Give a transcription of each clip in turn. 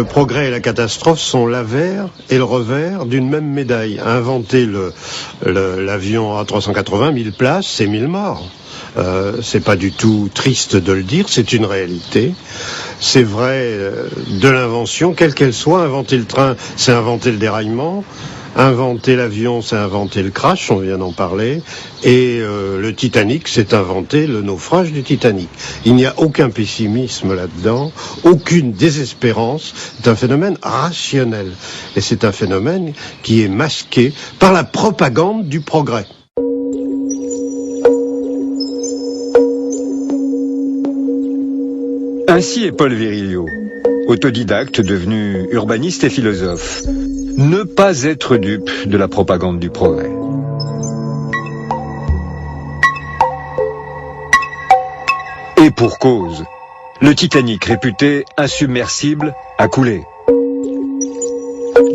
Le progrès et la catastrophe sont l'avers et le revers d'une même médaille. Inventer l'avion A380, 1000 places, c'est 1000 morts. C'est pas du tout triste de le dire, c'est une réalité. C'est vrai de l'invention, quelle qu'elle soit. Inventer le train, c'est inventer le déraillement. Inventer l'avion, c'est inventer le crash, on vient d'en parler. Et le Titanic, c'est inventer le naufrage du Titanic. Il n'y a aucun pessimisme là-dedans, aucune désespérance. C'est un phénomène rationnel. Et c'est un phénomène qui est masqué par la propagande du progrès. Ainsi est Paul Virilio, autodidacte devenu urbaniste et philosophe. Ne pas être dupe de la propagande du progrès. Et pour cause, le Titanic, réputé insubmersible, a coulé.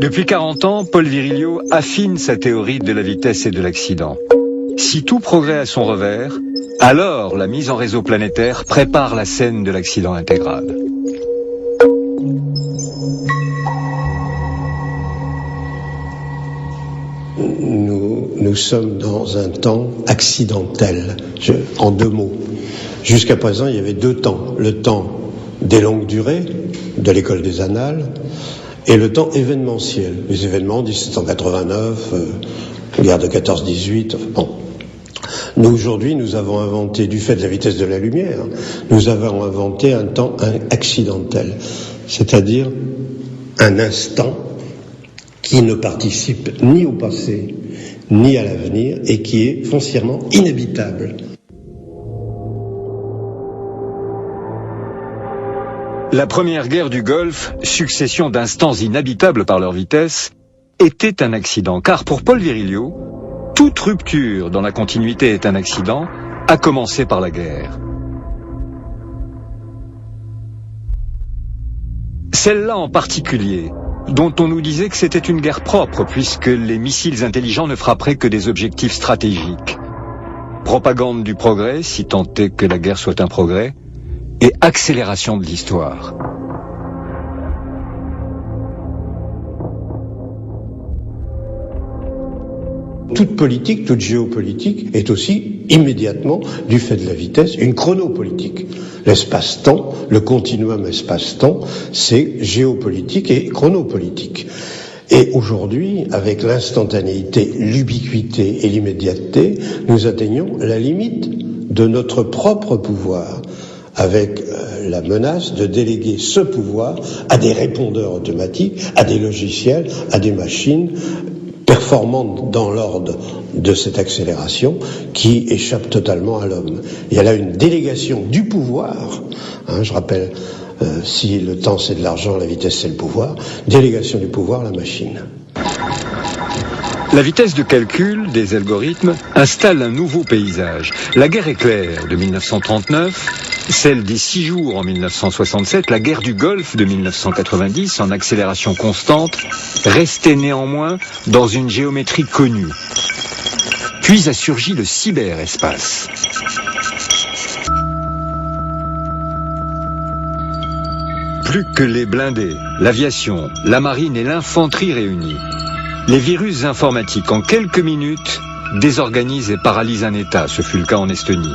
Depuis 40 ans, Paul Virilio affine sa théorie de la vitesse et de l'accident. Si tout progrès a son revers, alors la mise en réseau planétaire prépare la scène de l'accident intégral. Nous sommes dans un temps accidentel, en 2 mots. Jusqu'à présent, il y avait 2 temps. Le temps des longues durées, de l'école des annales, et le temps événementiel. Les événements 1789, guerre de 14-18, bon. Nous, aujourd'hui, nous avons inventé, du fait de la vitesse de la lumière, nous avons inventé un temps accidentel, c'est-à-dire un instant qui ne participe ni au passé, ni à l'avenir, et qui est foncièrement inhabitable. La première guerre du Golfe, succession d'instants inhabitables par leur vitesse, était un accident, car pour Paul Virilio, toute rupture dans la continuité est un accident, à commencer par la guerre. Celle-là en particulier, dont on nous disait que c'était une guerre propre, puisque les missiles intelligents ne frapperaient que des objectifs stratégiques. Propagande du progrès, si tant est que la guerre soit un progrès, et accélération de l'histoire. Toute politique, toute géopolitique est aussi immédiatement, du fait de la vitesse, une chronopolitique. L'espace-temps, le continuum espace-temps, c'est géopolitique et chronopolitique. Et aujourd'hui, avec l'instantanéité, l'ubiquité et l'immédiateté, nous atteignons la limite de notre propre pouvoir, avec la menace de déléguer ce pouvoir à des répondeurs automatiques, à des logiciels, à des machines performantes dans l'ordre de cette accélération qui échappe totalement à l'homme. Il y a là une délégation du pouvoir, je rappelle, si le temps c'est de l'argent, la vitesse c'est le pouvoir, délégation du pouvoir à la machine. La vitesse de calcul des algorithmes installe un nouveau paysage. La guerre éclair de 1939, celle des 6 jours en 1967, la guerre du Golfe de 1990 en accélération constante, restait néanmoins dans une géométrie connue. Puis a surgi le cyberespace. Plus que les blindés, l'aviation, la marine et l'infanterie réunis, les virus informatiques, en quelques minutes, désorganisent et paralysent un État. Ce fut le cas en Estonie.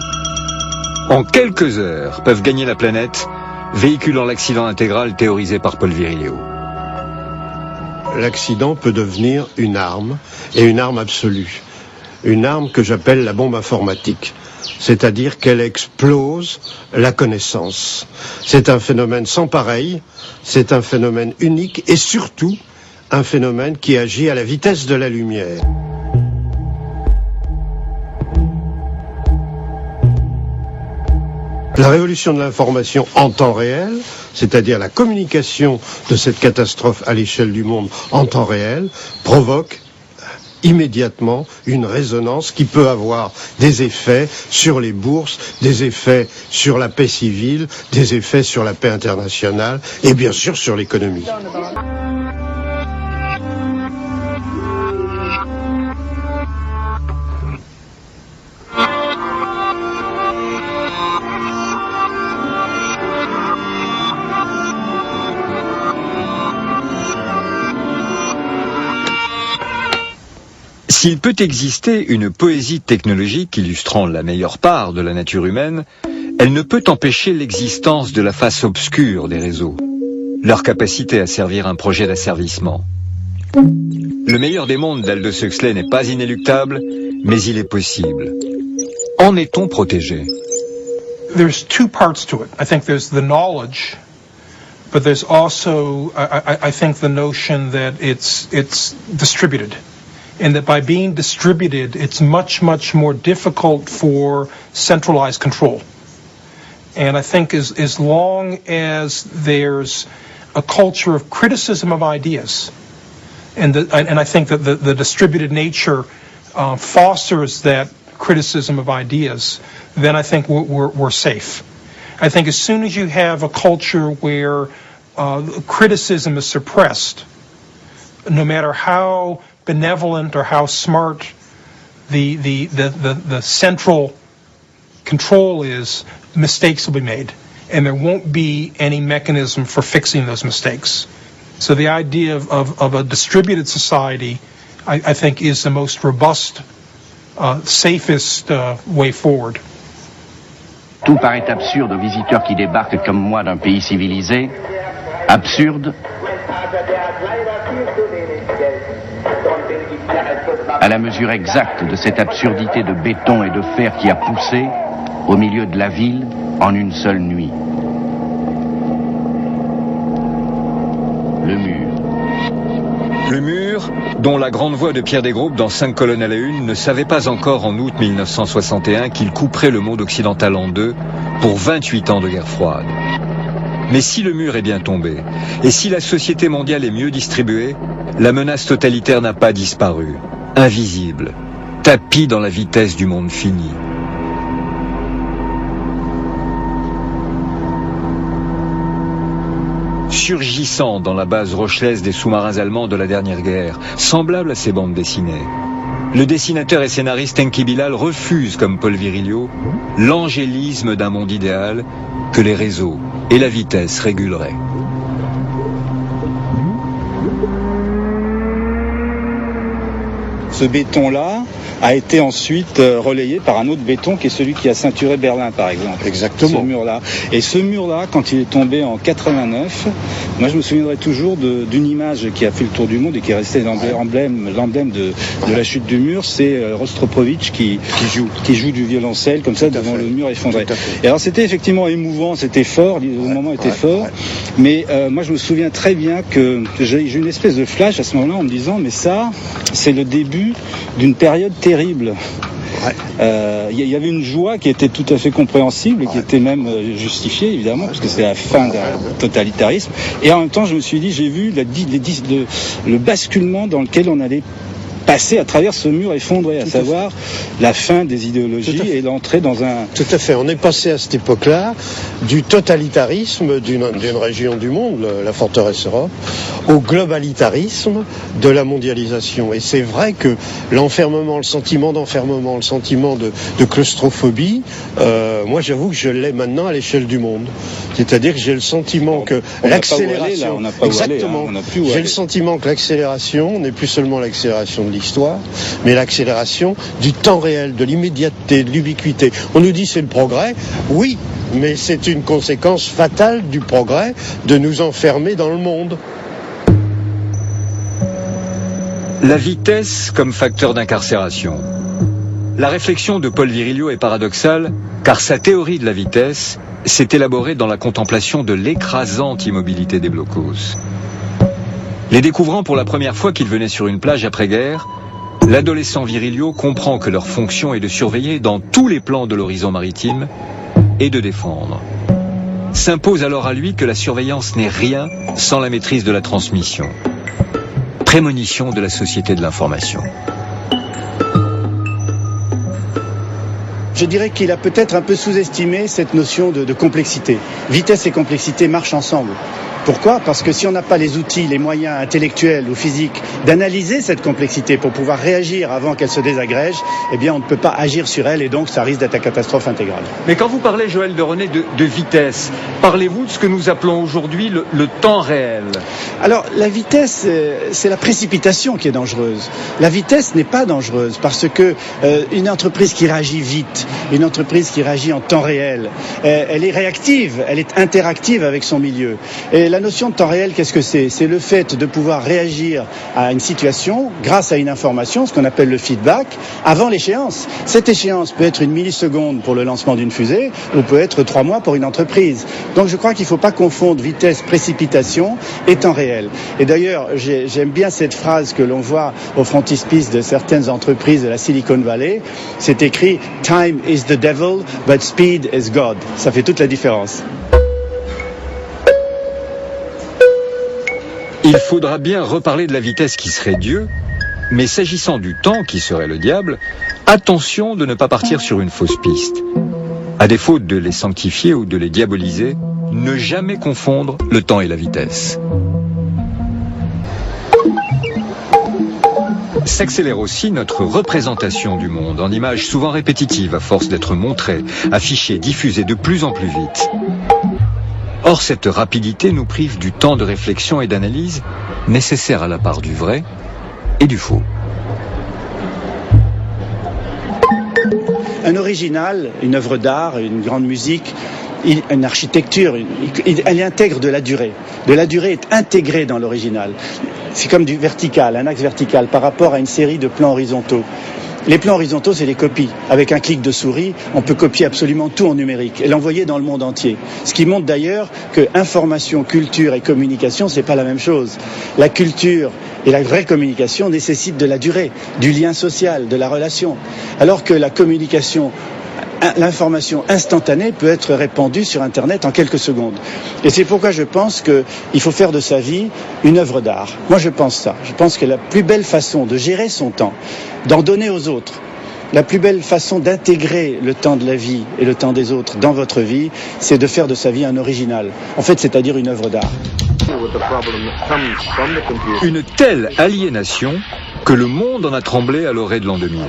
En quelques heures, peuvent gagner la planète, véhiculant l'accident intégral théorisé par Paul Virilio. L'accident peut devenir une arme, et une arme absolue. Une arme que j'appelle la bombe informatique. C'est-à-dire qu'elle explose la connaissance. C'est un phénomène sans pareil, c'est un phénomène unique, et surtout, un phénomène qui agit à la vitesse de la lumière. La révolution de l'information en temps réel, c'est-à-dire la communication de cette catastrophe à l'échelle du monde en temps réel, provoque immédiatement une résonance qui peut avoir des effets sur les bourses, des effets sur la paix civile, des effets sur la paix internationale et bien sûr sur l'économie. S'il peut exister une poésie technologique illustrant la meilleure part de la nature humaine, elle ne peut empêcher l'existence de la face obscure des réseaux, leur capacité à servir un projet d'asservissement. Le meilleur des mondes d'Aldous Huxley n'est pas inéluctable, mais il est possible. En est-on protégé? There's two parts to it. I think there's the knowledge, but there's also, I think, the notion that it's distributed. And that by being distributed, it's much more difficult for centralized control. And I think as long as there's a culture of criticism of ideas, and I think that the distributed nature fosters that criticism of ideas, then I think we're safe. I think as soon as you have a culture where criticism is suppressed, no matter how benevolent or how smart the central control is, mistakes will be made, and there won't be any mechanism for fixing those mistakes. So the idea of a distributed society, I think, is the most robust, safest way forward. Tout paraît absurde aux visiteurs qui débarquent comme moi d'un pays civilisé. Absurde à la mesure exacte de cette absurdité de béton et de fer qui a poussé au milieu de la ville en une seule nuit. Le mur. Le mur, dont la grande voix de Pierre Desgroupes dans 5 colonnes à la une ne savait pas encore en août 1961 qu'il couperait le monde occidental en deux pour 28 ans de guerre froide. Mais si le mur est bien tombé, et si la société mondiale est mieux distribuée, la menace totalitaire n'a pas disparu, invisible, tapie dans la vitesse du monde fini. Surgissant dans la base rochelaise des sous-marins allemands de la dernière guerre, semblable à ces bandes dessinées. Le dessinateur et scénariste Enki Bilal refuse, comme Paul Virilio, l'angélisme d'un monde idéal que les réseaux et la vitesse réguleraient. Ce béton-là a été ensuite relayé par un autre béton qui est celui qui a ceinturé Berlin, par exemple. Exactement. Ce mur-là. Et ce mur-là, quand il est tombé en 89, moi je me souviendrai toujours d'une image qui a fait le tour du monde et qui est restée l'emblème de la chute du mur, c'est Rostropovitch qui joue du violoncelle comme ça devant le mur effondré. Et alors c'était effectivement émouvant, c'était fort, le moment était fort, mais moi je me souviens très bien que j'ai eu une espèce de flash à ce moment-là en me disant mais ça, c'est le début d'une période terrible. Y avait une joie qui était tout à fait compréhensible et qui était même justifiée évidemment parce que c'est la fin d'un totalitarisme, et en même temps je me suis dit, j'ai vu le basculement dans lequel on allait passer à travers ce mur effondré, à savoir la fin des idéologies et l'entrée dans un... Tout à fait, on est passé à cette époque-là du totalitarisme d'une région du monde, la forteresse Europe, au globalitarisme de la mondialisation. Et c'est vrai que l'enfermement, le sentiment d'enfermement, le sentiment de claustrophobie, moi j'avoue que je l'ai maintenant à l'échelle du monde. C'est-à-dire que j'ai le sentiment que l'accélération... Exactement, j'ai le sentiment que l'accélération n'est plus seulement l'accélération de l'histoire, mais l'accélération du temps réel, de l'immédiateté, de l'ubiquité. On nous dit c'est le progrès, oui, mais c'est une conséquence fatale du progrès de nous enfermer dans le monde. La vitesse comme facteur d'incarcération. La réflexion de Paul Virilio est paradoxale, car sa théorie de la vitesse s'est élaborée dans la contemplation de l'écrasante immobilité des blocos. Les découvrant pour la première fois qu'ils venaient sur une plage après-guerre, l'adolescent Virilio comprend que leur fonction est de surveiller dans tous les plans de l'horizon maritime et de défendre. S'impose alors à lui que la surveillance n'est rien sans la maîtrise de la transmission. Prémonition de la société de l'information. Je dirais qu'il a peut-être un peu sous-estimé cette notion de complexité. Vitesse et complexité marchent ensemble. Pourquoi ? Parce que si on n'a pas les outils, les moyens intellectuels ou physiques d'analyser cette complexité pour pouvoir réagir avant qu'elle se désagrège, eh bien on ne peut pas agir sur elle et donc ça risque d'être la catastrophe intégrale. Mais quand vous parlez, Joël de René, de vitesse, parlez-vous de ce que nous appelons aujourd'hui le temps réel ? Alors la vitesse, c'est la précipitation qui est dangereuse. La vitesse n'est pas dangereuse parce que une entreprise qui réagit vite, une entreprise qui réagit en temps réel, elle est réactive, elle est interactive avec son milieu. Et la notion de temps réel, qu'est-ce que c'est ? C'est le fait de pouvoir réagir à une situation grâce à une information, ce qu'on appelle le feedback, avant l'échéance. Cette échéance peut être une milliseconde pour le lancement d'une fusée ou peut être 3 mois pour une entreprise. Donc je crois qu'il ne faut pas confondre vitesse, précipitation et temps réel. Et d'ailleurs, j'aime bien cette phrase que l'on voit au frontispice de certaines entreprises de la Silicon Valley. C'est écrit « Time is the devil, but speed is God ». Ça fait toute la différence. Il faudra bien reparler de la vitesse qui serait Dieu, mais s'agissant du temps qui serait le diable, attention de ne pas partir sur une fausse piste. À défaut de les sanctifier ou de les diaboliser, ne jamais confondre le temps et la vitesse. S'accélère aussi notre représentation du monde en images souvent répétitives à force d'être montrées, affichées, diffusées de plus en plus vite. Or, cette rapidité nous prive du temps de réflexion et d'analyse nécessaire à la part du vrai et du faux. Un original, une œuvre d'art, une grande musique, une architecture, elle intègre de la durée. De la durée est intégrée dans l'original. C'est comme du vertical, un axe vertical par rapport à une série de plans horizontaux. Les plans horizontaux, c'est les copies. Avec un clic de souris, on peut copier absolument tout en numérique et l'envoyer dans le monde entier. Ce qui montre d'ailleurs que information, culture et communication, c'est pas la même chose. La culture et la vraie communication nécessitent de la durée, du lien social, de la relation. Alors que la communication, l'information instantanée peut être répandue sur Internet en quelques secondes. Et c'est pourquoi je pense qu'il faut faire de sa vie une œuvre d'art. Moi, je pense ça. Je pense que la plus belle façon de gérer son temps, d'en donner aux autres, la plus belle façon d'intégrer le temps de la vie et le temps des autres dans votre vie, c'est de faire de sa vie un original. En fait, c'est-à-dire une œuvre d'art. Une telle aliénation que le monde en a tremblé à l'orée de l'an 2000.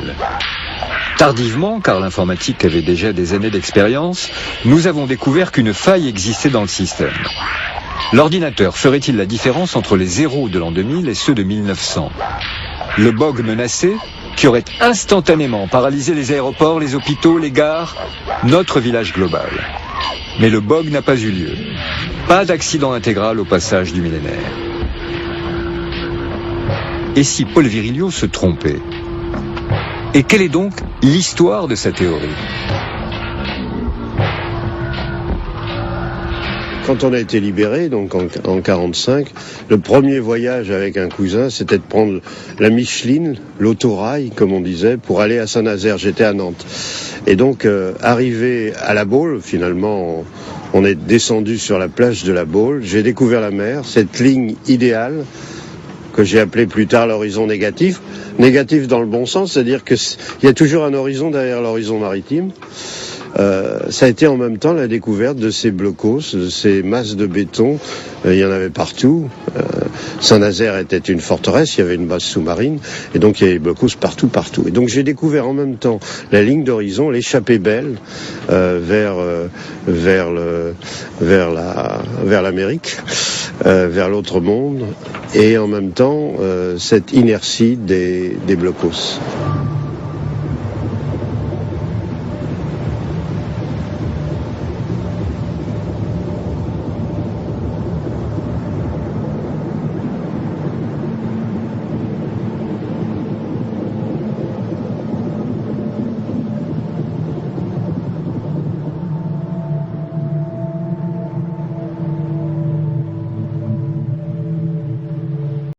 Tardivement, car l'informatique avait déjà des années d'expérience, nous avons découvert qu'une faille existait dans le système. L'ordinateur ferait-il la différence entre les zéros de l'an 2000 et ceux de 1900 ? Le bug menacé, qui aurait instantanément paralysé les aéroports, les hôpitaux, les gares, notre village global. Mais le bug n'a pas eu lieu. Pas d'accident intégral au passage du millénaire. Et si Paul Virilio se trompait ? Et quelle est donc l'histoire de sa théorie ? Quand on a été libéré, donc en 45, le premier voyage avec un cousin, c'était de prendre la Micheline, l'autorail, comme on disait, pour aller à Saint-Nazaire. J'étais à Nantes. Et donc, arrivé à la Baule, finalement, on est descendu sur la plage de la Baule. J'ai découvert la mer, cette ligne idéale que j'ai appelée plus tard l'horizon négatif. Négatif dans le bon sens, c'est-à-dire qu'il y a toujours un horizon derrière l'horizon maritime. Ça a été en même temps la découverte de ces blocos, de ces masses de béton. Il y en avait partout. Saint-Nazaire était une forteresse, il y avait une base sous-marine, et donc il y avait des blocos partout. Et donc j'ai découvert en même temps la ligne d'horizon, l'échappée belle vers l'Amérique, vers l'autre monde, et en même temps cette inertie des blocos.